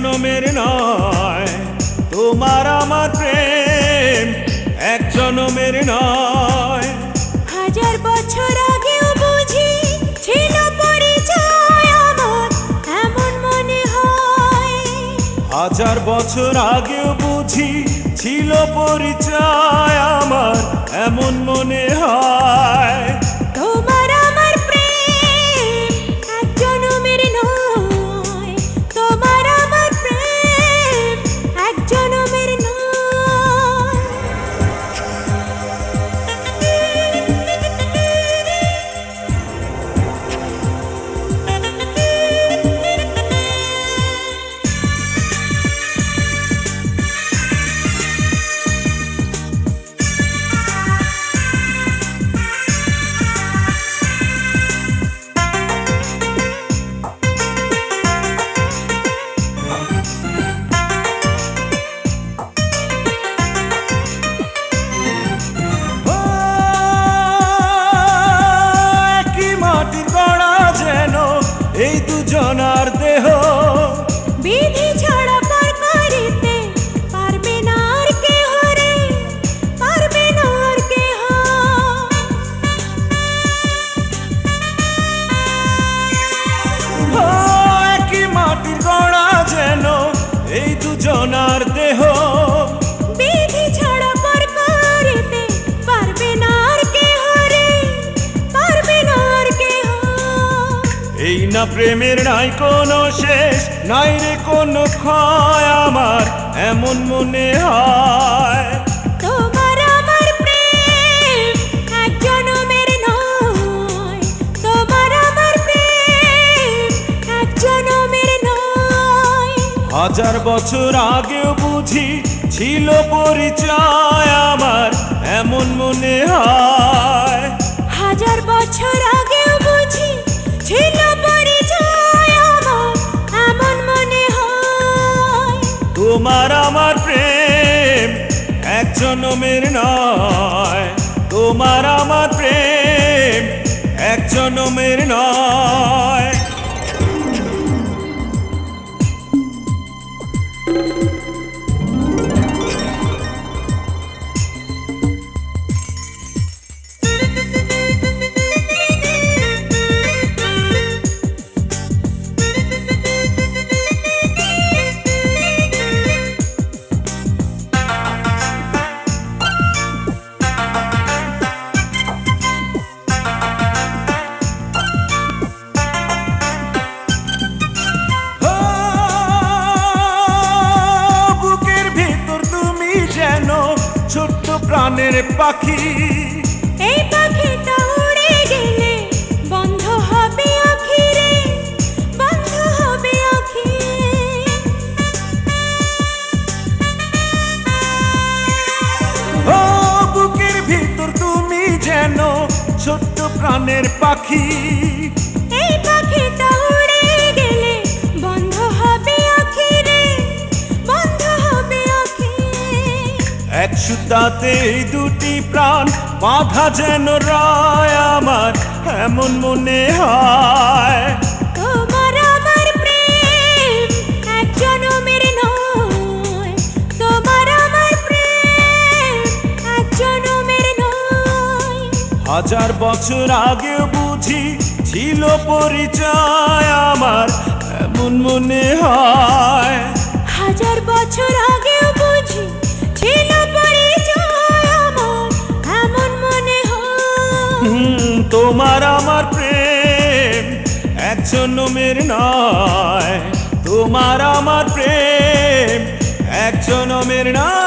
জনমের নয়, তোমার আমার প্রেম এক জনমের নয়। হাজার বছর আগেও বুঝি ছিল পরিচয় আমার, এমন মনে হয়। হাজার বছর আগেও বুঝি ছিল পরিচয় আমার, এমন মনে হয়। তোমার আমার প্রেম এক জনমের নয়, তোমার আমার প্রেম এক জনমের নয়। এই দুজনার দেহ বিধি ছাড়া পার করিতে পারবে না আর কেহ রে, পারবে না আর কেহ। একই মাটির গড়া যেন এই দুজনার দেহ, বিধি ছাড়া পার করিতে পারবে না আর কেহ রে, পারবে না আর কেহ। এই না প্রেমের নাই কোনো শেষ, নাই রে কোনো ক্ষয় আমার, এমন মনে হয়। তোমার আমার প্রেম এক জনমের নয়, তোমার আমার প্রেম এক জনমের নয়। হাজার বছর আগেও বুঝি ছিল পরিচয় আমার, এমন মনে হয়। হাজার বছর আগেও বুঝি ছিল পরিচয় আমার, এমন মনে হয়। তোমার আমার প্রেম এক জনমের নয়, তোমার আমার প্রেম এক জনমের নয়। ছোট্ট প্রাণের পাখি, এই পাখিটা উড়ে গেলে বন্ধ হবে আঁখি রে, বন্ধ হবে আঁখি। ও বুকের ভিতর তুমি যেন ছোট্ট প্রাণের পাখি, এই পাখিটা উড়ে গেলে বন্ধ হবে আঁখি রে, বন্ধ হবে আঁখি। এক সুতাতে দুটি প্রাণ বাঁধা যেন রয় আমার, এমন মনে হয়। তোমার আমার প্রেম এক জনমের নয়, তোমার আমার প্রেম এক জনমের নয়। হাজার বছর আগেও বুঝি ছিল পরিচয় আমার, এমন মনে হয়। হাজার বছর আগেও বুঝি ছিল পরিচয় আমার, এমন মনে হয়। তোমার আমার প্রেম এক জনমের নয়, তোমার আমার প্রেম এক জনমের নয়।